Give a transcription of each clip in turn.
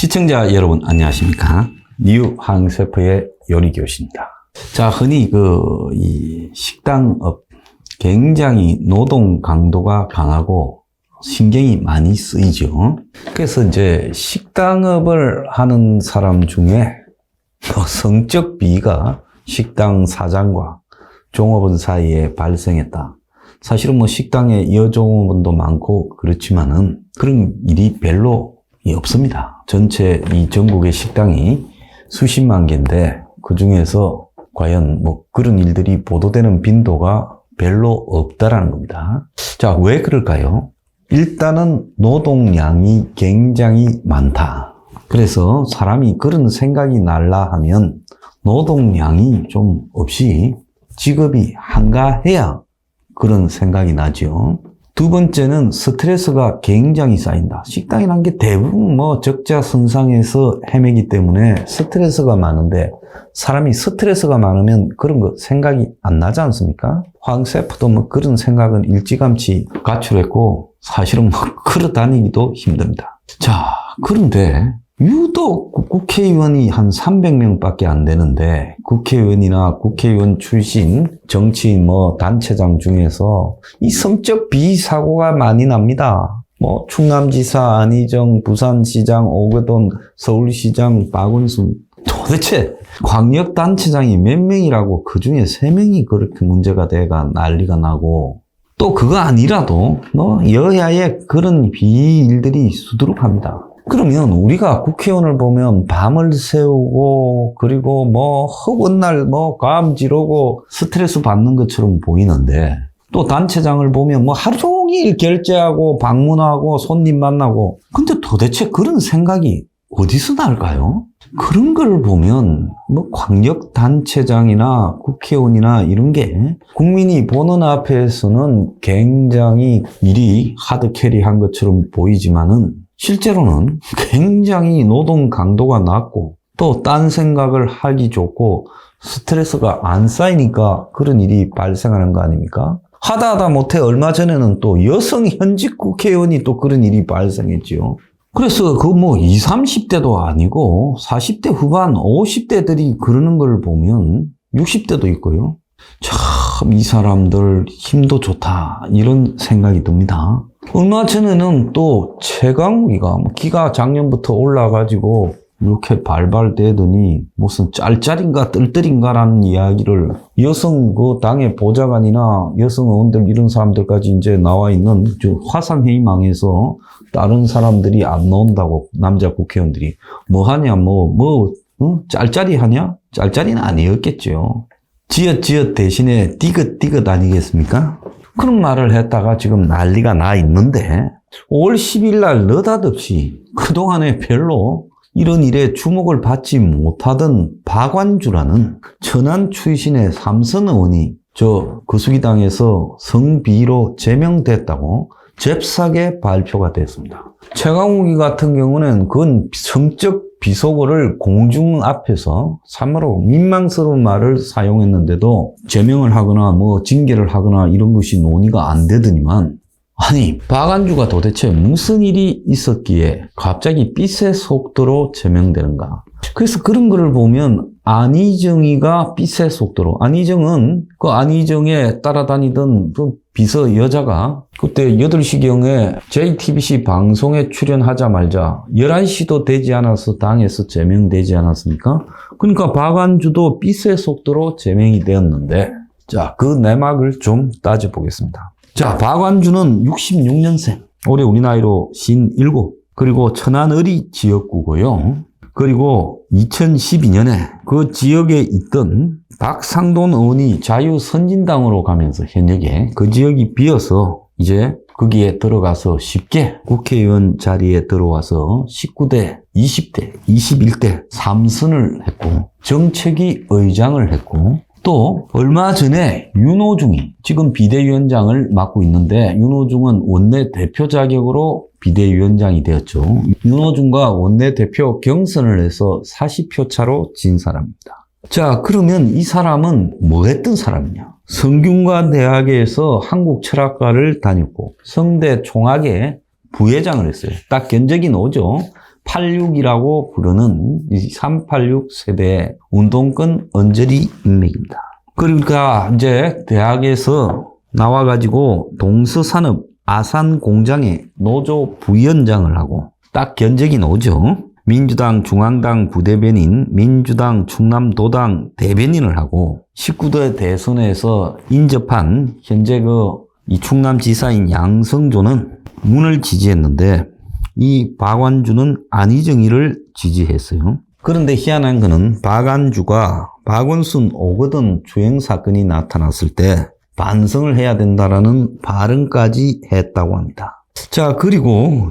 시청자 여러분 안녕하십니까? 뉴항셰프의 요리교실입니다. 자, 흔히 이 식당업 굉장히 노동 강도가 강하고 신경이 많이 쓰이죠. 그래서 이제 식당업을 하는 사람 중에 성적 비위가 식당 사장과 종업원 사이에 발생했다. 사실은 식당에 여종업원도 많고 그렇지만은 그런 일이 별로 없습니다. 전체 이 전국의 식당이 수십만 개인데 그 중에서 과연 그런 일들이 보도되는 빈도가 별로 없다라는 겁니다. 자, 왜 그럴까요? 일단은 노동량이 굉장히 많다. 그래서 사람이 그런 생각이 날라 하면 노동량이 좀 없이 직업이 한가해야 그런 생각이 나죠. 두 번째는 스트레스가 굉장히 쌓인다. 식당이라는 게 대부분 적자선상에서 헤매기 때문에 스트레스가 많은데 사람이 스트레스가 많으면 그런 거 생각이 안 나지 않습니까? 황 셰프도 그런 생각은 일찌감치 가출했고 사실은 걸어 다니기도 힘듭니다. 자, 그런데 유독 국회의원이 한 300명밖에 안 되는데 국회의원이나 국회의원 출신 정치인 단체장 중에서 이 성적 비위 사고가 많이 납니다. 충남지사 안희정, 부산시장 오거돈, 서울시장 박원순, 도대체 광역단체장이 몇 명이라고 그 중에 3명이 그렇게 문제가 돼가 난리가 나고 또 그거 아니라도 여야의 그런 비위 일들이 수두룩합니다. 그러면 우리가 국회의원을 보면 밤을 새우고 그리고 허구한 날 감 지르고 스트레스 받는 것처럼 보이는데 또 단체장을 보면 하루 종일 결제하고 방문하고 손님 만나고 근데 도대체 그런 생각이 어디서 날까요? 그런 걸 보면 광역단체장이나 국회의원이나 이런 게 국민이 보는 앞에서는 굉장히 일이 하드캐리한 것처럼 보이지만은 실제로는 굉장히 노동 강도가 낮고 또 딴 생각을 하기 좋고 스트레스가 안 쌓이니까 그런 일이 발생하는 거 아닙니까? 하다 못해 얼마 전에는 또 여성 현직 국회의원이 또 그런 일이 발생했지요. 그래서 20, 30대도 아니고 40대 후반, 50대들이 그러는 걸 보면 60대도 있고요. 참 이 사람들 힘도 좋다 이런 생각이 듭니다. 얼마 전에는 또 최강욱이가 기가 작년부터 올라가지고 이렇게 발발되더니 무슨 짤짤인가 뜰뜰인가라는 이야기를 여성 당의 보좌관이나 여성 의원들 이런 사람들까지 이제 나와 있는 화상회의망에서 다른 사람들이 안 나온다고 남자 국회의원들이 하냐 짤짤이 하냐? 짤짤이는 아니었겠죠. 지읒 대신에 띠긋 아니겠습니까? 그런 말을 했다가 지금 난리가 나 있는데 5월 10일 날 느닷없이 그동안에 별로 이런 일에 주목을 받지 못하던 박완주라는 천안 출신의 삼선 의원이 거수기당에서 성비위로 제명됐다고 잽싸게 발표가 됐습니다. 최강욱이 같은 경우는 그건 성적 비속어를 공중 앞에서 참으로 민망스러운 말을 사용했는데도 제명을 하거나 징계를 하거나 이런 것이 논의가 안 되더니만 아니 박완주가 도대체 무슨 일이 있었기에 갑자기 삐세 속도로 제명되는가. 그래서 그런 거를 보면 안희정이가 삐세 속도로 안희정은 안희정에 따라다니던 비서 여자가 그때 8시경에 JTBC 방송에 출연하자마자 11시도 되지 않아서 당에서 제명되지 않았습니까? 그러니까 박완주도 삐세 속도로 제명이 되었는데 자, 그 내막을 좀 따져보겠습니다. 자, 박완주는 66년생, 올해 우리 나이로 57, 그리고 천안어리 지역구고요. 그리고 2012년에 그 지역에 있던 박상돈 의원이 자유선진당으로 가면서 현역에 그 지역이 비어서 이제 거기에 들어가서 쉽게 국회의원 자리에 들어와서 19대, 20대, 21대 3선을 했고 정책위 의장을 했고 또 얼마 전에 윤호중이 지금 비대위원장을 맡고 있는데 윤호중은 원내대표 자격으로 비대위원장이 되었죠. 윤호중과 원내대표 경선을 해서 40표 차로 진 사람입니다. 자, 그러면 이 사람은 뭐 했던 사람이냐? 성균관대학에서 한국철학과를 다녔고 성대 총학의 부회장을 했어요. 딱 견적이 나오죠. 386이라고 부르는 이 386 세대의 운동권 언저리 인맥입니다. 그러니까 이제 대학에서 나와가지고 동서산업 아산 공장에 노조 부위원장을 하고 딱 견적이 나오죠. 민주당 중앙당 부대변인, 민주당 충남도당 대변인을 하고 19대 대선에서 인접한 현재 이 충남지사인 양성조는 문을 지지했는데 이 박완주는 안희정이를 지지했어요. 그런데 희한한 거는 박완주가 박원순 5거든 주행 사건이 나타났을 때 반성을 해야 된다라는 발언까지 했다고 합니다. 자, 그리고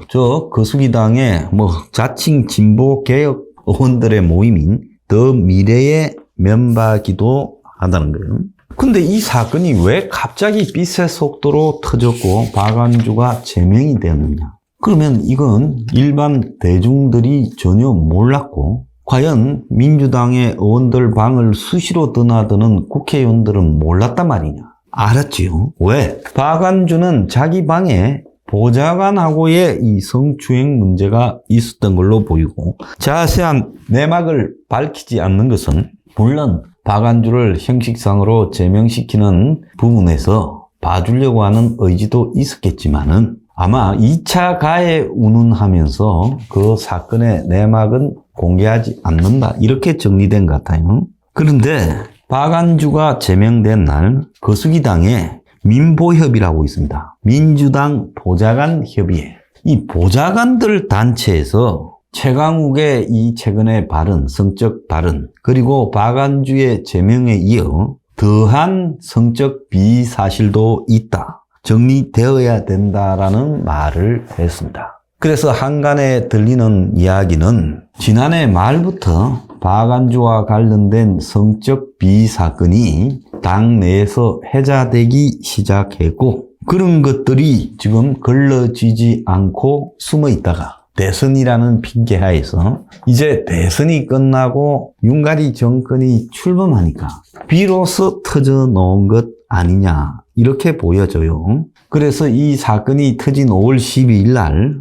거수기당의 자칭 진보 개혁 의원들의 모임인 더 미래의 면박이도 한다는 거예요. 근데 이 사건이 왜 갑자기 빛의 속도로 터졌고 박완주가 제명이 되었느냐? 그러면 이건 일반 대중들이 전혀 몰랐고 과연 민주당의 의원들 방을 수시로 드나드는 국회의원들은 몰랐단 말이냐? 알았지요. 왜? 박완주는 자기 방에 보좌관하고의 이 성추행 문제가 있었던 걸로 보이고 자세한 내막을 밝히지 않는 것은 물론 박완주를 형식상으로 제명시키는 부분에서 봐주려고 하는 의지도 있었겠지만은 아마 2차 가해 운운하면서 그 사건의 내막은 공개하지 않는다. 이렇게 정리된 것 같아요. 그런데 박완주가 제명된 날 거수기당에 민보협이라고 있습니다. 민주당 보좌관 협의회. 이 보좌관들 단체에서 최강욱의 이 최근의 발언, 성적 발언, 그리고 박완주의 제명에 이어 더한 성적 비사실도 있다. 정리되어야 된다라는 말을 했습니다. 그래서 한간에 들리는 이야기는 지난해 말부터 박완주와 관련된 성적 비사건이 당 내에서 회자되기 시작했고 그런 것들이 지금 걸러지지 않고 숨어 있다가 대선이라는 핑계하에서 이제 대선이 끝나고 윤가리 정권이 출범하니까 비로소 터져 놓은 것 아니냐 이렇게 보여져요. 그래서 이 사건이 터진 5월 12일 날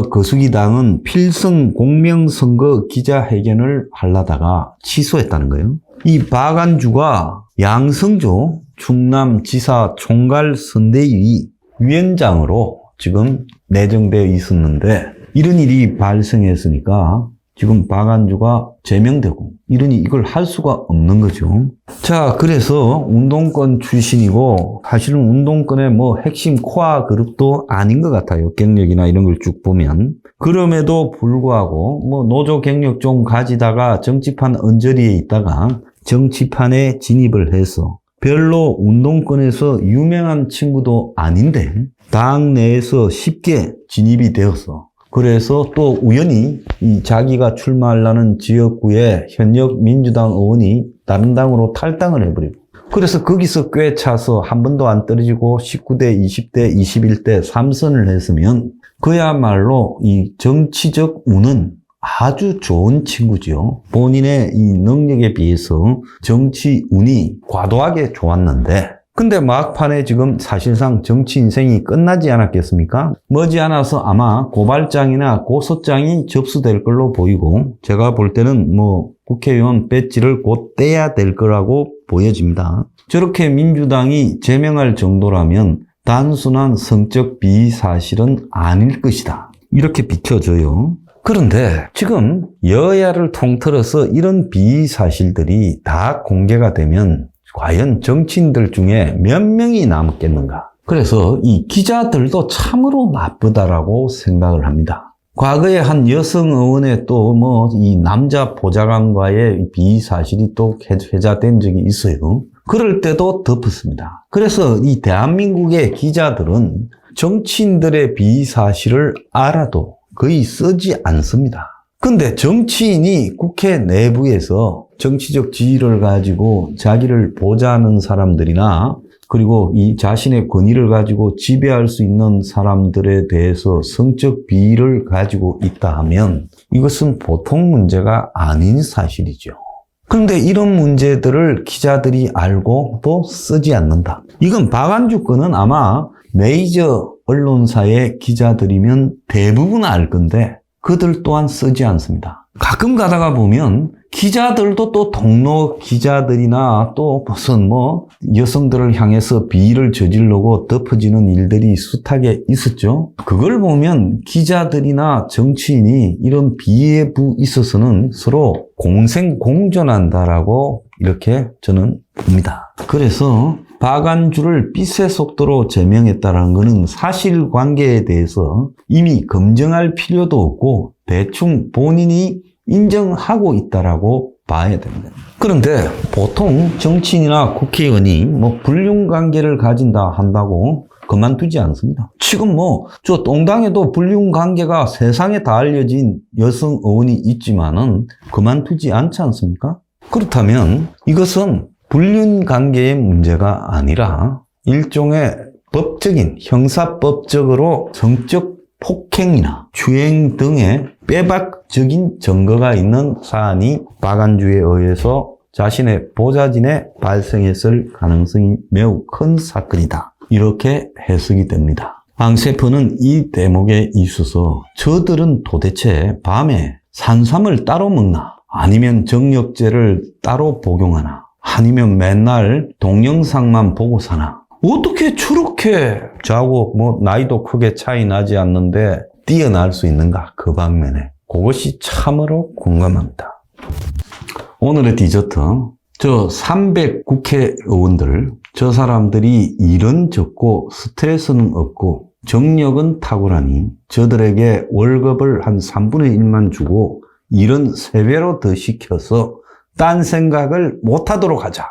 거수기당은 필성 공명선거 기자회견을 하려다가 취소했다는 거예요. 이 박완주가 양성조 충남지사 총괄선대위 위원장으로 지금 내정되어 있었는데 이런 일이 발생했으니까 지금 박완주가 제명되고 이러니 이걸 할 수가 없는 거죠. 자, 그래서 운동권 출신이고 사실은 운동권의 핵심 코어 그룹도 아닌 것 같아요. 경력이나 이런 걸 쭉 보면. 그럼에도 불구하고 노조 경력 좀 가지다가 정치판 언저리에 있다가 정치판에 진입을 해서 별로 운동권에서 유명한 친구도 아닌데 당 내에서 쉽게 진입이 되어서 그래서 또 우연히 자기가 출마하려는 지역구에 현역 민주당 의원이 다른 당으로 탈당을 해버리고 그래서 거기서 꽤 차서 한 번도 안 떨어지고 19대, 20대, 21대 3선을 했으면 그야말로 이 정치적 운은 아주 좋은 친구죠. 본인의 이 능력에 비해서 정치 운이 과도하게 좋았는데 근데 막판에 지금 사실상 정치 인생이 끝나지 않았겠습니까? 머지않아서 아마 고발장이나 고소장이 접수될 걸로 보이고 제가 볼 때는 국회의원 배지를 곧 떼야 될 거라고 보여집니다. 저렇게 민주당이 제명할 정도라면 단순한 성적 비사실은 아닐 것이다. 이렇게 비춰져요. 그런데 지금 여야를 통틀어서 이런 비사실들이 다 공개가 되면 과연 정치인들 중에 몇 명이 남았겠는가? 그래서 이 기자들도 참으로 나쁘다라고 생각을 합니다. 과거에 한 여성 의원의 또 이 남자 보좌관과의 비사실이 또 회자된 적이 있어요. 그럴 때도 덮었습니다. 그래서 이 대한민국의 기자들은 정치인들의 비사실을 알아도 거의 쓰지 않습니다. 근데 정치인이 국회 내부에서 정치적 지위를 가지고 자기를 보좌하는 사람들이나 그리고 이 자신의 권위를 가지고 지배할 수 있는 사람들에 대해서 성적 비위를 가지고 있다 하면 이것은 보통 문제가 아닌 사실이죠. 그런데 이런 문제들을 기자들이 알고 또 쓰지 않는다. 이건 박완주 건은 아마 메이저 언론사의 기자들이면 대부분 알 건데 그들 또한 쓰지 않습니다. 가끔 가다가 보면 기자들도 또 동료 기자들이나 또 무슨 여성들을 향해서 비위를 저지르고 덮어지는 일들이 숱하게 있었죠. 그걸 보면 기자들이나 정치인이 이런 비위에 있어서는 서로 공생공존한다라고 이렇게 저는 봅니다. 그래서 박안주를 빛의 속도로 제명했다는 것은 사실관계에 대해서 이미 검증할 필요도 없고 대충 본인이 인정하고 있다라고 봐야 됩니다. 그런데 보통 정치인이나 국회의원이 불륜관계를 가진다 한다고 그만두지 않습니다. 지금 저 똥당에도 불륜관계가 세상에 다 알려진 여성 의원이 있지만은 그만두지 않지 않습니까? 그렇다면 이것은 불륜관계의 문제가 아니라 일종의 법적인 형사법적으로 성적 폭행이나 추행 등의 빼박적인 증거가 있는 사안이 박안주에 의해서 자신의 보좌진에 발생했을 가능성이 매우 큰 사건이다. 이렇게 해석이 됩니다. 앙세프는 이 대목에 있어서 저들은 도대체 밤에 산삼을 따로 먹나? 아니면 정력제를 따로 복용하나? 아니면 맨날 동영상만 보고 사나? 어떻게 저렇게 자고 나이도 크게 차이 나지 않는데 뛰어날 수 있는가? 그 방면에. 그것이 참으로 궁금합니다. 오늘의 디저트. 저 300 국회의원들, 저 사람들이 일은 적고 스트레스는 없고 정력은 탁월하니 저들에게 월급을 한 3분의 1만 주고 일은 3배로 더 시켜서 딴 생각을 못하도록 하자.